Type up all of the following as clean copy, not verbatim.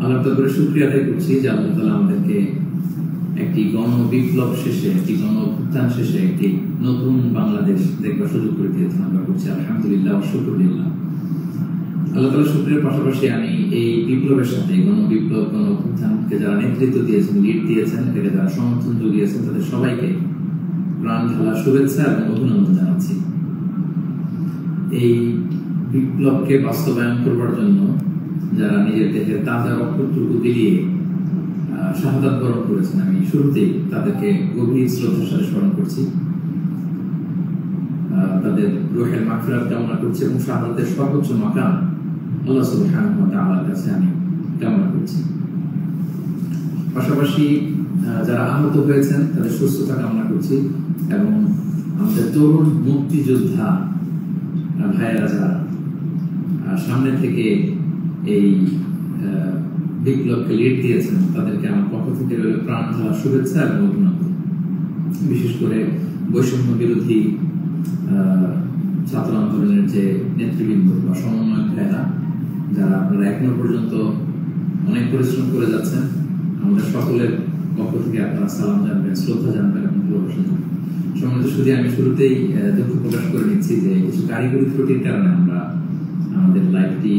আল্লাহ তাআলার শুকরিয়া আদায় করছি যে আল্লাহ তাআলা আমাদেরকে একটি গণ বিপ্লব শেষে, একটি গণ অভ্যুত্থান শেষে একটি নতুন বাংলাদেশ দেখবার সুযোগ করে দিয়েছেন। আমরা করছি আলহামদুলিল্লাহ ওয়া শুকরিল্লাহ। আল্লাহ তাআলার শুকরিয়ার পাশাপাশি আমি এই বিপ্লবের সাথে গণ বিপ্লব, গণ অভ্যুত্থানকে যারা নেতৃত্ব দিয়েছেন, লিড দিয়েছেন, এটাকে যারা সমর্থন জুগিয়েছেন, তাদের সবাইকে প্রাণ ঢালা শুভেচ্ছা এবং অভিনন্দন জানাচ্ছি। এই বিপ্লবকে বাস্তবায়ন করবার জন্য যারা নিজের দেহের তাজা রক্তটুকু দিয়ে শাহাদাত বরণ করেছেন, আমি শুরুতেই তাদেরকে গভীর শ্রদ্ধার সাথে স্মরণ করছি, তাদের রূহের মাগফিরাত কামনা করছি এবং শাহাদাতের সর্বোচ্চ মাকাম আল্লাহ সুবহানাহু ওয়া তাআলার কাছে আমি কামনা করছি। পাশাপাশি যারা আহত হয়েছেন তাদের সুস্থতা কামনা করছি এবং আমাদের তরুণ মুক্তিযোদ্ধা ভাইয়েরা যারা সামনে থেকে এই বিপ্লবকে লিড দিয়েছেন, তাদেরকে আমার পক্ষ থেকে প্রাণ ঢালা শুভেচ্ছা এবং অভিনন্দন। বিশেষ করে বৈষম্য বিরোধী ছাত্র আন্দোলনের যে নেতৃবৃন্দ বা সমন্বয়ক ভাইয়েরা, যারা আপনারা এখনো পর্যন্ত অনেক পরিশ্রম করে যাচ্ছেন, আমাদের সকলের পক্ষ থেকে আপনারা সালাম জানবেন, শ্রদ্ধা জানবেন এবং ভালোবাসা জানবেন। সম্মানিত শুধু আমি শুরুতেই দুঃখ প্রকাশ করে নিচ্ছি যে কিছু কারিগরি ত্রুটির কারণে আমরা আমাদের লাইভটি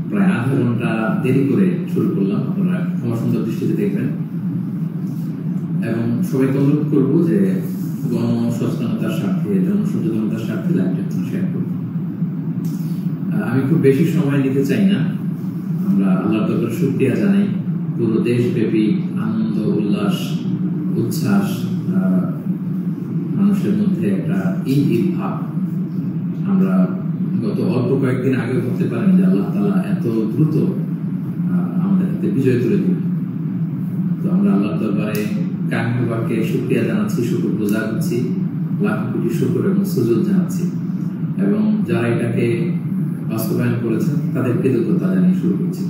প্রায় আধা ঘন্টা দেরি করে শুরু করলাম। আপনারা ক্ষমা সুন্দর দৃষ্টিতে দেখবেন এবং সবাইকে অনুরোধ করবো যে গণসচেতনতার স্বার্থে, জনসচেতনতার স্বার্থে লাইভটা শেয়ার করব। আমি খুব বেশি সময় নিতে চাই না। আমরা আল্লাহ তাআলার শুকরিয়া জানাই। পুরো দেশব্যাপী আনন্দ, উল্লাস, উচ্ছ্বাস, মানুষের মধ্যে একটা ঈদ ভাব আমরা গত অল্প কয়েকদিন আগে ভাবতে পারেন যে আল্লাহ তাআলা এত দ্রুত আমাদের হাতে বিজয় তুলে দিবেন। তো আমরা আল্লাহ দরবারে কায়মবাকে শুকরিয়া জানাচ্ছি, শুকরগুজার হচ্ছি, লাখ কোটি শুকর এবং সুজুদ জানাচ্ছি এবং যারা এটাকে বাস্তবায়ন করেছেন তাদের কৃতজ্ঞতা জানিয়ে শুরু করছি।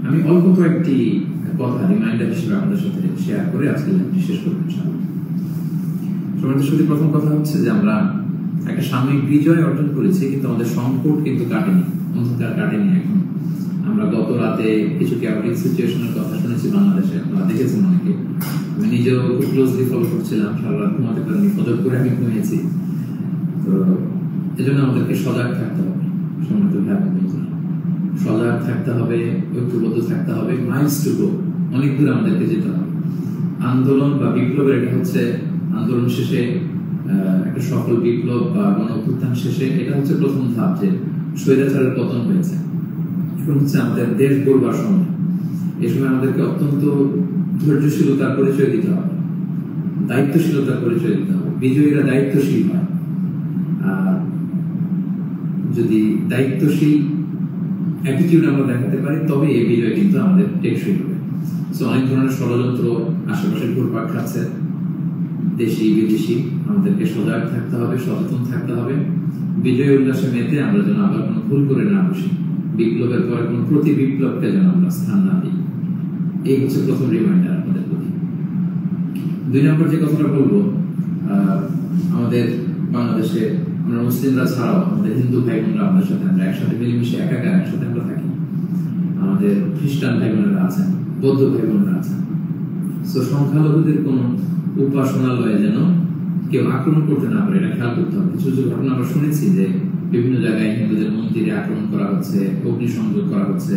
আমি অল্প কয়েকটি কথা রিমাইন্ডার হিসেবে আপনাদের সাথে শেয়ার করে আজকে লাইভটি শেষ করব ইনশাআল্লাহ। সমাজের শুধু প্রথম কথা হচ্ছে যে আমরা একটা সাময়িক বিজয় অর্জন করেছি, কিন্তু আমাদের সংকট কিন্তু কাটেনি, অন্ধকার কাটেনি। এখন আমরা গত রাতে কিছু ক্যাওটিক সিচুয়েশনের কথা শুনেছি বাংলাদেশে, আপনারা দেখেছেন অনেকে। আমি নিজেও খুব ক্লোজলি ফলো করছিলাম, সারা রাত ঘুমাতে পারিনি, ফজর করে আমি ঘুমিয়েছি। তো এজন্য আমাদেরকে সজাগ থাকতে হবে, সম্মানিত ভাই বন্ধুরা, সজাগ থাকতে হবে, ঐক্যবদ্ধ থাকতে হবে। মাইলস টু গো, অনেক দূর আমাদেরকে যেতে হবে। আন্দোলন বা বিপ্লবের এটা হচ্ছে আন্দোলন শেষে একটা সফল বিপ্লব বা গণ অভ্যুত্থান শেষে এটা হচ্ছে প্রথম ধাপ, যে স্বৈরাচারের পতন হয়েছে। এখন হচ্ছে আমাদের দেশ গড়বার সময়। এই সময় আমাদেরকে অত্যন্ত ধৈর্যশীলতার পরিচয় দিতে হবে, দায়িত্বশীলতার পরিচয় দিতে হবে। বিজয়ীরা দায়িত্বশীল হয়, আর যদি দায়িত্বশীল অ্যাটিটিউড আমরা দেখাতে পারি তবে এই বিজয় কিন্তু আমাদের টেকসই হবে। সো অনেক ধরনের ষড়যন্ত্র আশেপাশে ঘুরপাক খাচ্ছে, দেশি বিদেশি। আমাদেরকে সজাগ থাকতে হবে, সচেতন থাকতে হবে। বিজয় উল্লাসে মেতে আমরা যেন আবার কোনো ভুল করে না বসি, বিপ্লবের পরে কোনো প্রতি বিপ্লবকে যেন আমরা স্থান না দিই। এই হচ্ছে প্রথম রিমাইন্ডার আপনাদের প্রতি। 2 নম্বর যে কথাটা বলবো, আমাদের বাংলাদেশে আমরা মুসলিমরা ছাড়াও আমাদের হিন্দু ভাই বোনরা আমাদের সাথে, আমরা একসাথে মিলেমিশে একাকার একসাথে আমরা থাকি। আমাদের খ্রিস্টান ভাই বোনেরা আছেন, বৌদ্ধ ভাই বোনেরা আছেন। সো সংখ্যালঘুদের কোনো উপাসনালয়ে যেন কেউ আক্রমণ করতে না পারে, এটা খেয়াল করতে হবে। কিছু কিছু ঘটনা আমরা শুনেছি যে বিভিন্ন জায়গায় হিন্দুদের মন্দিরে আক্রমণ করা হচ্ছে, অগ্নিসংযোগ করা হচ্ছে।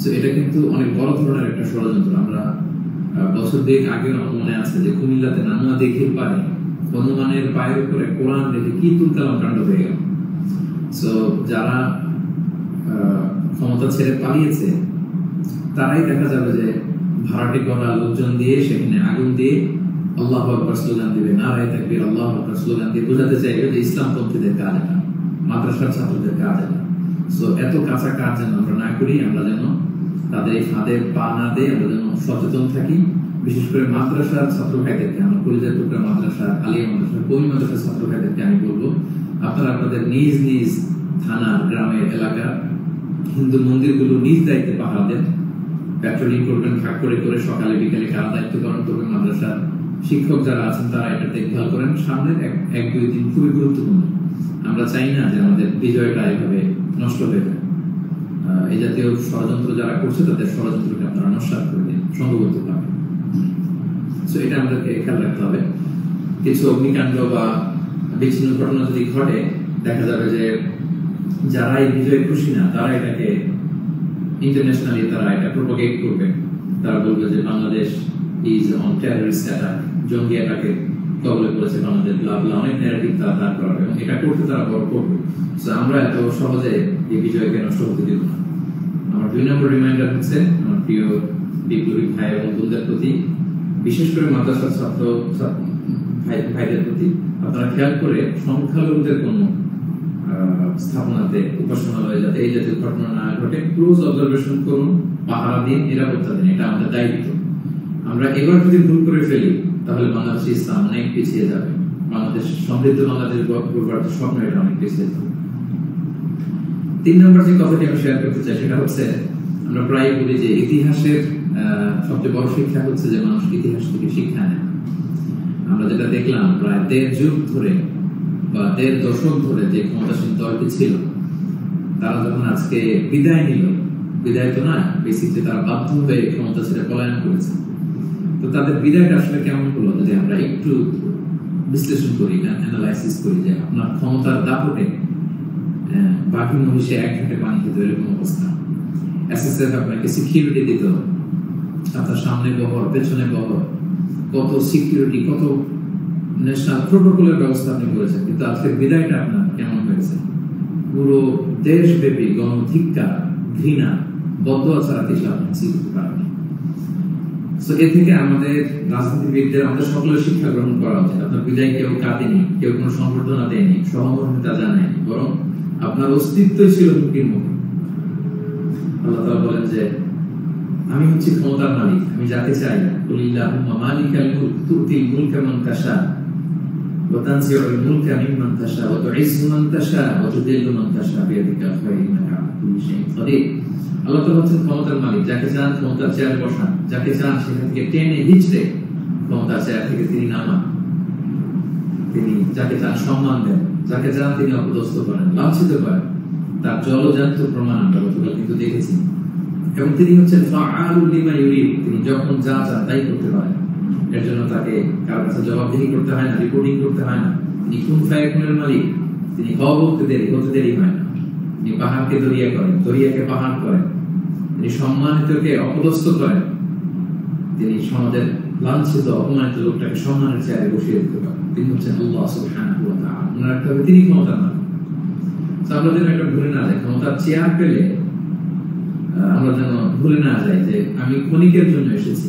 সো এটা কিন্তু অনেক বড় ধরনের একটা ষড়যন্ত্র। আমরা বছর 2 আগে আমার মনে আছে যে কুমিল্লাতে নানুয়া দেখির পারে হনুমানের পায়ের উপরে কোরআন রেখে কি তুলকালাম কাণ্ড হয়ে গেল। সো যারা ক্ষমতা ছেড়ে পালিয়েছে তারাই দেখা যাবে যে ভাড়াটে করা লোকজন দিয়ে সেখানে আগুন দিয়ে আল্লাহু আকবার স্লোগান দিবে, নারায়ে তাকবীর, আল্লাহু আকবার স্লোগান দিয়ে বোঝাতে চাইবে যে ইসলামপন্থীদের কাজ এটা, মাদ্রাসার ছাত্রদের কাজ এটা। সো এত কাঁচা কাজ যেন আমরা না করি, আমরা যেন তাদের এই ফাঁদে পা না দেই, আমরা যেন সচেতন থাকি। বিশেষ করে মাদ্রাসার ছাত্র ভাইদেরকে, আমার পরিচয় টুকরা মাদ্রাসা, আলিয়া মাদ্রাসা, কওমি মাদ্রাসার ছাত্র ভাইদেরকে আমি বলবো, আপনারা আপনাদের নিজ নিজ থানা, গ্রামের, এলাকার হিন্দু মন্দিরগুলো নিজ দায়িত্বে পাহারা দেন। প্যাট্রোলিং করবেন, ভাগ করে করে সকালে বিকালে কারা দায়িত্ব পালন করবেন। মাদ্রাসার শিক্ষক যারা আছেন তারা এটা দেখভাল করেন। সামনের 1-2 দিন খুবই গুরুত্বপূর্ণ। আমরা চাই না যে আমাদের বিজয়টা এভাবে নষ্ট হয়ে যায়। এই জাতীয় ষড়যন্ত্র যারা করছে তাদের ষড়যন্ত্রকে আপনারা নস্যাৎ করে দিন সংঘবদ্ধ ভাবে। সো এটা আমাদেরকে খেয়াল রাখতে হবে। কিছু অগ্নিকাণ্ড বা বিচ্ছিন্ন ঘটনা যদি ঘটে, দেখা যাবে যে যারা এই বিজয়ে খুশি না তারা এটাকে ইন্টারন্যাশনালি তারা এটা প্রোপাগেট করবে। তারা বলবে যে Bangladesh is on terrorist attack, জঙ্গি অ্যাটাকে কবলে পড়েছে বাংলাদেশ, অনেক ন্যারেটিভ তারা দাঁড় করাবে এবং এটা করতে তারা বড় করবে। সো আমরা এত সহজে এই বিজয়কে নষ্ট হতে দিব না। আমার 2 নম্বর রিমাইন্ডার হচ্ছে আমার প্রিয় বিপ্লবী ভাই এবং বোনদের প্রতি, বিশেষ করে মাদ্রাসার ছাত্র ভাইদের প্রতি, আপনারা খেয়াল করে সংখ্যালঘুদের কোন স্থাপনাতে উপাসনালয়ে যাতে এই জাতীয় ঘটনা না ঘটে ক্লোজ অবজারভেশন করুন, পাহারা দিন, নিরাপত্তা দিন। এটা আমাদের দায়িত্ব। আমরা এবার যদি ভুল করে ফেলি তাহলে বাংলাদেশ ইসলাম অনেক পিছিয়ে যাবে। বাংলাদেশ সমৃদ্ধ বাংলাদেশ গড়বার স্বপ্ন এটা অনেক পিছিয়ে যাবে। 3 নম্বর যে কথাটি আমি শেয়ার করতে চাই সেটা হচ্ছে, আমরা প্রায় বলি যে ইতিহাসের সবচেয়ে বড় শিক্ষা হচ্ছে যে মানুষ ইতিহাস থেকে শিক্ষা নেয়। আমরা যেটা দেখলাম প্রায় 1.5 যুগ ধরে বা 1.5 দশক ধরে যে ক্ষমতাসীন দলটি ছিল, তারা যখন আজকে বিদায় নিল, বিদায় তো না, বেসিকলি তারা বাধ্য হয়ে ক্ষমতা ছেড়ে পলায়ন করেছে। তো তাদের বিদায়টা আসলে কেমন হলো যদি আমরা একটু বিশ্লেষণ করি, অ্যানালাইসিস করি, যে আপনার ক্ষমতার দাপটে বাকি মহিষে এক ঘাটে পানি খেতে এরকম অবস্থা। এসএসএফ আপনাকে সিকিউরিটি দিত, আপনার সামনে বহর, পেছনে বহর, কত সিকিউরিটি, কত ন্যাশনাল প্রোটোকলের ব্যবস্থা আপনি করেছেন। কিন্তু আজকের বিদায়টা আপনার কেমন হয়েছে? পুরো দেশব্যাপী গণধিক্কার, ঘৃণা, বদদোয়া ছাড়া কিছু আপনি শিখতে পারেননি। তো এ থেকে আমাদের রাজনীতিবিদদের, আমাদের সকলের শিক্ষা গ্রহণ করা উচিত। আপনার বিদায় কেউ কাঁদেনি, কেউ কোনো সংবর্ধনা দেয়নি, সহমর্মিতা জানায়নি, বরং আপনার অস্তিত্বই ছিল হুমকির মুখে। আল্লাহ তাআলা বলেন যে আমি হচ্ছি ক্ষমতার মালিক, আমি যাকে চাই। কুলিল্লাহুম্মা মালিকাল মুলক তুতিল মুলকা মান তাশা ওয়া তানজিউল মুলকা মিম্মান তাশা ওয়া তুইজ্জু মান তাশা ওয়া তুযিল্লু মান তাশা বিয়াদিকাল খায়র ইন্নাকা আলা কুল্লি শাইইন কাদির। আল্লাহ তাআলা হচ্ছেন ক্ষমতার মালিক, যাকে চান ক্ষমতার চেয়ারে বসান, যাকে চান সেখান থেকে টেনে হিঁচড়ে ক্ষমতার চেয়ার থেকে তিনি নামান। তিনি যাকে চান সম্মান দেন, যাকে চান তিনি অপদস্থ করেন, লাঞ্ছিত করেন। তার জলজান্ত প্রমাণ আমরা গতকাল কিন্তু দেখেছি। এবং তিনি হচ্ছেন ফাআলুল লিমা ইউরিদ, তিনি যখন যা চান তাই করতে পারেন। এর জন্য তাকে কারো কাছে জবাবদিহি করতে হয় না, রিপোর্টিং করতে হয় না। তিনি কুন ফায়াকুনের মালিক, তিনি হওয়া বলতে দেরি, হতে দেরি হয় না। তিনি পাহাড়কে দরিয়া করেন, দরিয়াকে পাহাড় করেন। তিনি সম্মানিতকে অপদস্থ করেন। তিনি সমাজের লাঞ্ছিত, অপমানিত লোকটাকে সম্মানের চেয়ারে বসিয়ে দিতে পারেন। তিনি হচ্ছেন আল্লাহ সুবহানাহু ওয়া তাআলা। মনে রাখতে হবে তিনি ক্ষমতার মালিক। আমরা যেন এটা ভুলে না যাই, ক্ষমতার চেয়ার পেলে আমরা যেন ভুলে না যাই যে আমি ক্ষণিকের জন্য এসেছি,